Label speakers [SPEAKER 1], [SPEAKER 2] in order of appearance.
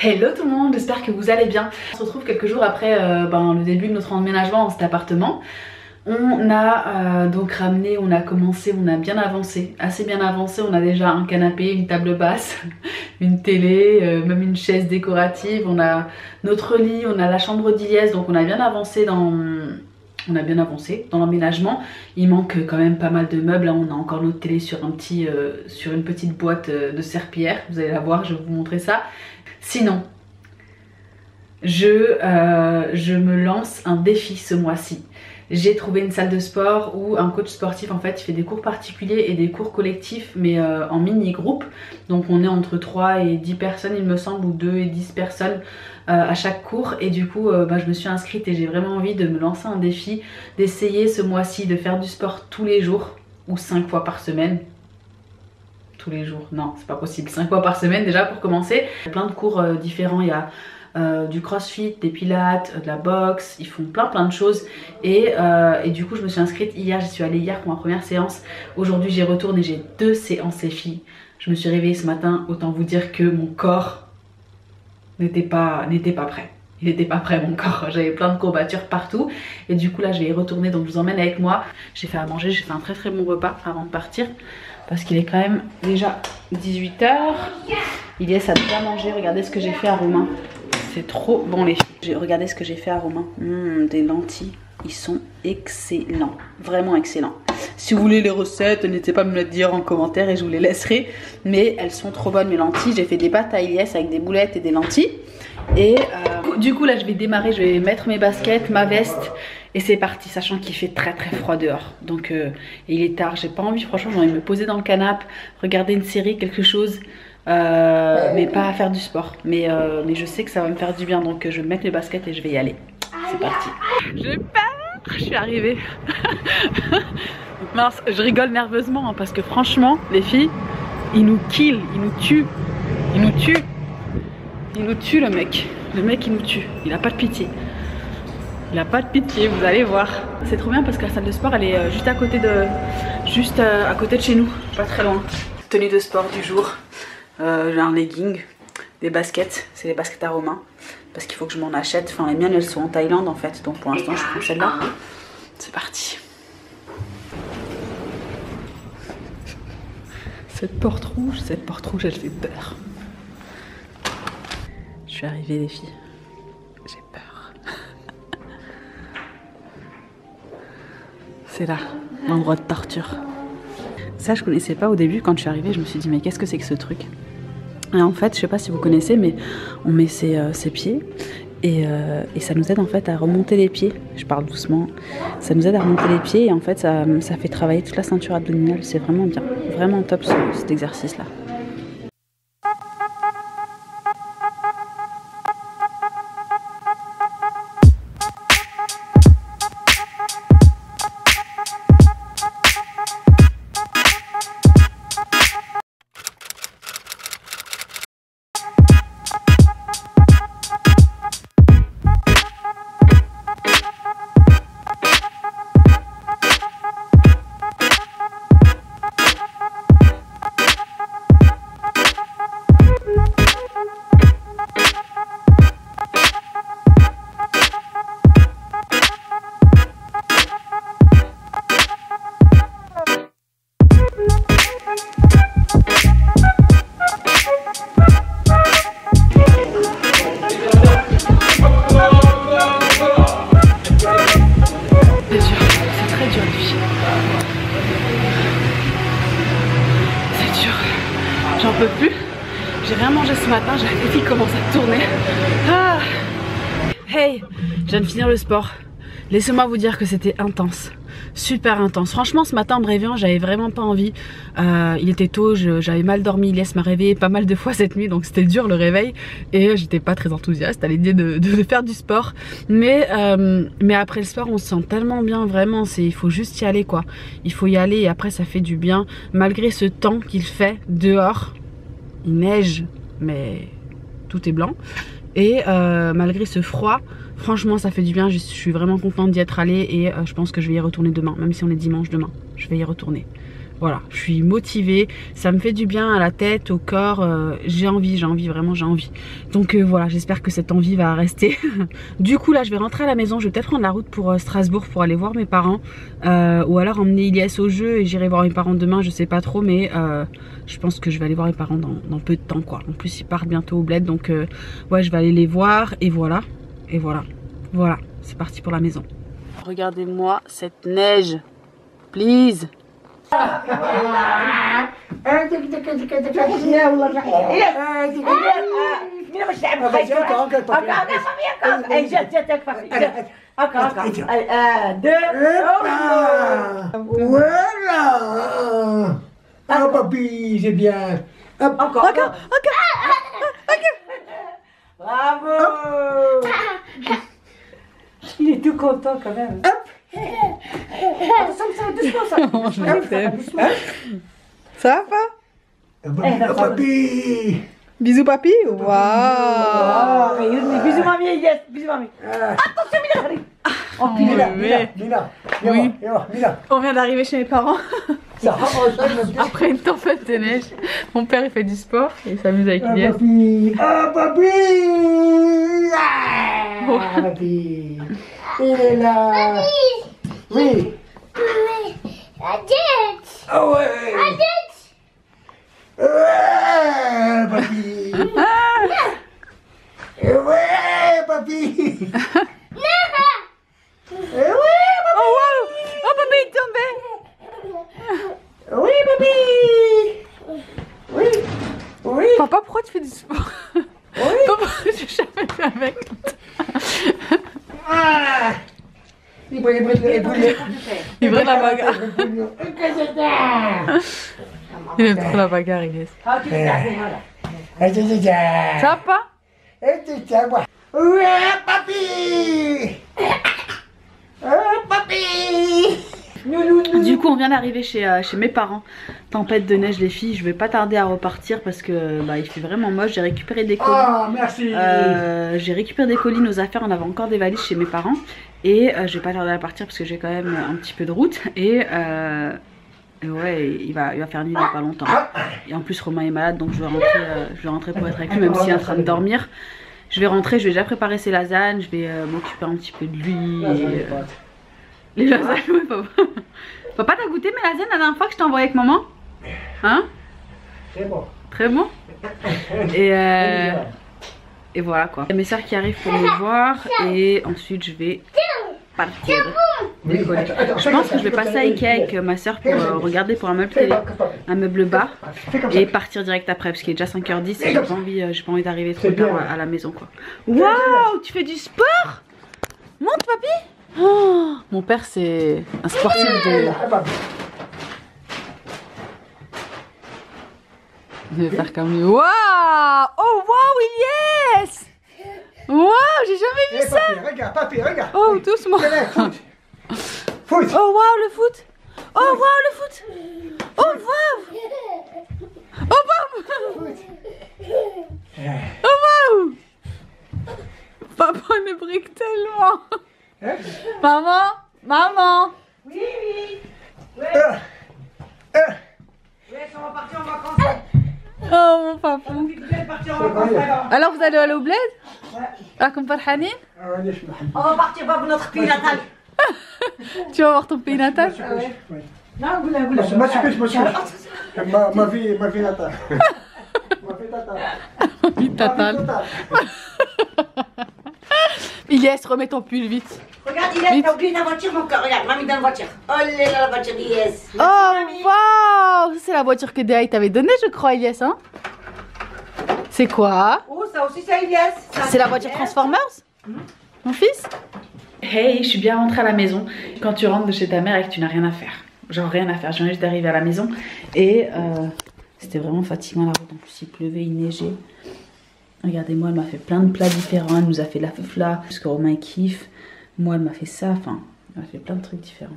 [SPEAKER 1] Hello tout le monde, j'espère que vous allez bien. On se retrouve quelques jours après le début de notre emménagement dans cet appartement. On a donc ramené, on a commencé, on a bien avancé, assez bien avancé. On a déjà un canapé, une table basse, une télé, même une chaise décorative. On a notre lit, on a la chambre d'Iliès, donc on a bien avancé dans l'emménagement. Il manque quand même pas mal de meubles. Là, on a encore notre télé sur une petite boîte de serpillière. Vous allez la voir, je vais vous montrer ça. Sinon, je me lance un défi ce mois-ci. J'ai trouvé une salle de sport où un coach sportif en fait il fait des cours particuliers et des cours collectifs mais en mini groupe. Donc on est entre 3 et 10 personnes il me semble, ou 2 et 10 personnes à chaque cours. Et du coup je me suis inscrite et j'ai vraiment envie de me lancer un défi, d'essayer ce mois-ci de faire du sport tous les jours ou 5 fois par semaine. Tous les jours, non c'est pas possible, 5 fois par semaine déjà pour commencer. Il y a plein de cours différents, il y a du crossfit, des pilates, de la boxe, ils font plein de choses et du coup je me suis inscrite hier, j'y suis allée hier pour ma première séance. Aujourd'hui j'y retourne et j'ai 2 séances les filles. Je me suis réveillée ce matin, autant vous dire que mon corps n'était pas prêt. Il n'était pas prêt mon corps, j'avais plein de courbatures partout et du coup là je vais y retourner, donc je vous emmène avec moi. J'ai fait à manger, j'ai fait un très bon repas avant de partir parce qu'il est quand même déjà 18 h. Iliès a déjà mangé, regardez ce que j'ai fait à Romain. C'est trop bon les filles. Regardez ce que j'ai fait à Romain. Des lentilles, ils sont excellents, vraiment excellents. Si vous voulez les recettes, n'hésitez pas à me le dire en commentaire et je vous les laisserai. Mais elles sont trop bonnes mes lentilles. J'ai fait des pâtes à Iliès avec des boulettes et des lentilles. Et du coup là je vais démarrer, je vais mettre mes baskets, ma veste et c'est parti, sachant qu'il fait très froid dehors. Donc il est tard, j'ai pas envie, franchement j'ai envie de me poser dans le canapé, regarder une série, quelque chose. Mais pas à faire du sport, mais je sais que ça va me faire du bien, donc je vais mettre les baskets et je vais y aller. C'est parti. J'ai peur, je suis arrivée. Mince, je rigole nerveusement hein, parce que franchement les filles, ils nous kill, ils nous tuent, ils nous tuent. Il nous tue le mec il nous tue, il a pas de pitié. Il a pas de pitié, vous allez voir. C'est trop bien parce que la salle de sport elle est juste à côté de chez nous, pas très loin. Tenue de sport du jour, j'ai un legging, des baskets, c'est les baskets à Romain parce qu'il faut que je m'en achète. Enfin les miennes elles sont en Thaïlande en fait, donc pour l'instant je prends celle-là. C'est parti. Cette porte rouge elle fait peur. Je suis arrivée les filles, j'ai peur. C'est là, l'endroit de torture. Ça je connaissais pas au début, quand je suis arrivée je me suis dit mais qu'est-ce que c'est que ce truc? Et en fait je sais pas si vous connaissez mais on met ses pieds et ça nous aide en fait à remonter les pieds. Je parle doucement, ça nous aide à remonter les pieds et en fait ça fait travailler toute la ceinture abdominale, c'est vraiment bien, vraiment top cet exercice là. J'en peux plus, j'ai rien mangé ce matin, j'ai la tête qui commence à tourner. Ah. Hey, je viens de finir le sport. Laissez-moi vous dire que c'était intense, super intense. Franchement ce matin en me réveillant j'avais vraiment pas envie. Il était tôt, j'avais mal dormi, Iliès m'a réveillée pas mal de fois cette nuit, donc c'était dur le réveil. Et j'étais pas très enthousiaste à l'idée de faire du sport. Mais après le sport on se sent tellement bien, vraiment, il faut juste y aller quoi. Il faut y aller et après ça fait du bien. Malgré ce temps qu'il fait dehors, il neige mais tout est blanc. Et malgré ce froid, franchement ça fait du bien, je suis vraiment contente d'y être allée et je pense que je vais y retourner demain, même si on est dimanche demain, je vais y retourner. Voilà, je suis motivée, ça me fait du bien à la tête, au corps, j'ai envie, vraiment j'ai envie. Donc voilà, j'espère que cette envie va rester. Du coup là je vais rentrer à la maison, je vais peut-être prendre la route pour Strasbourg pour aller voir mes parents. Ou alors emmener Ilyes au jeu et j'irai voir mes parents demain, je sais pas trop, mais je pense que je vais aller voir mes parents dans peu de temps quoi. En plus ils partent bientôt au bled, donc ouais je vais aller les voir et voilà. Et voilà, voilà, c'est parti pour la maison. Regardez-moi cette neige, please.
[SPEAKER 2] Ah papy, c'est bien.
[SPEAKER 3] Encore. Bravo. Il est tout content quand même. Attention, doucement ça.
[SPEAKER 4] Ça va pas?
[SPEAKER 2] Papy.
[SPEAKER 4] Bisous papy. Waouh.
[SPEAKER 3] Bisous mamie, yes, bisous mamie. Attention Mila. Oh
[SPEAKER 2] Mila.
[SPEAKER 1] Oui.
[SPEAKER 2] Mila.
[SPEAKER 1] On vient d'arriver chez mes parents. Après une tempête de neige, mon père il fait du sport et il s'amuse avec Ilyes.
[SPEAKER 2] Ah papy. Ah papy. Il est là. Oui. Ah ouais. Ouais, papy. Ouais, papy.
[SPEAKER 1] Oh wow! Oh papy il est tombé!
[SPEAKER 2] Oui, papy. Oui.
[SPEAKER 1] Papa pourquoi tu fais du sport?
[SPEAKER 2] Oui.
[SPEAKER 1] Papa j'ai jamais fait avec.
[SPEAKER 2] Ah. Il brûle
[SPEAKER 1] la bagarre. Il aime trop la bagarre Ilyes.
[SPEAKER 3] Ah tu fais
[SPEAKER 1] Ça va pas?
[SPEAKER 2] Ouais, papy. Papy.
[SPEAKER 1] Du coup on vient d'arriver chez mes parents. Tempête de neige les filles, je vais pas tarder à repartir parce que bah, il fait vraiment moche. J'ai récupéré des colis.
[SPEAKER 2] Ah, merci.
[SPEAKER 1] J'ai récupéré des colis, nos affaires, on avait encore des valises chez mes parents. Et je vais pas tarder à partir parce que j'ai quand même un petit peu de route. Et ouais, il va faire nuit il y a pas longtemps. Et en plus Romain est malade donc je vais rentrer pour être avec lui même s'il est en train de dormir. Je vais rentrer, je vais déjà préparer ses lasagnes, je vais m'occuper un petit peu de lui. Et, les lasagnes, ouais, papa. Papa, t'as goûté mes lasagnes la dernière fois que je t'ai envoyé avec maman? Hein?
[SPEAKER 2] C'est bon.
[SPEAKER 1] Très bon. Et voilà quoi. Il y a mes soeurs qui arrivent pour me voir et ensuite je vais partir. Décoller. Je pense que je vais passer à Ikea avec ma soeur pour regarder pour un meuble télé, un meuble bar et partir direct après parce qu'il est déjà 5h10 et j'ai pas envie d'arriver trop tard à la maison quoi. Waouh, tu fais du sport? Monte papy. Oh, mon père c'est un sportif de... Je vais faire comme lui. Waouh! Oh waouh, Ilyes! Waouh, j'ai jamais vu ça!
[SPEAKER 2] Papy, regarde!
[SPEAKER 1] Oh, doucement!
[SPEAKER 2] Foot!
[SPEAKER 1] Oh waouh, le foot! Oh waouh, le foot! Oh waouh! Oh waouh! Oh waouh! Papa ne brique tellement! Maman!
[SPEAKER 3] Oui. Ouais, on va partir en vacances.
[SPEAKER 1] Oh mon papa!
[SPEAKER 3] Vous êtes partis en vacances alors.
[SPEAKER 1] Alors vous allez aller au bled? Ah, comme Farhanin?
[SPEAKER 3] On va partir voir notre pays natal.
[SPEAKER 1] Tu vas voir ton pays natal?
[SPEAKER 3] Non, vous
[SPEAKER 2] Ma vie natale.
[SPEAKER 1] Ma vie natale. Ilyes, remets ton pull vite.
[SPEAKER 3] Regarde, Ilyes, t'as oublié ta voiture, mon cœur. Regarde, mamie dans la voiture. Oh là là, la voiture d'Ilyes.
[SPEAKER 1] Oh waouh! C'est la voiture que Déa t'avait donnée, je crois, Ilyes, hein? C'est quoi?
[SPEAKER 3] Oh, ça aussi, c'est Ilyes.
[SPEAKER 1] C'est la voiture Transformers? Mon fils? Hey, je suis bien rentrée à la maison. Quand tu rentres de chez ta mère et que tu n'as rien à faire. Genre rien à faire, je viens juste d'arriver à la maison. Et c'était vraiment fatigant la route. En plus il pleuvait, il neigeait. Regardez-moi, elle m'a fait plein de plats différents. Elle nous a fait la feufla, parce que Romain kiffe. Moi, elle m'a fait ça. Enfin, elle m'a fait plein de trucs différents.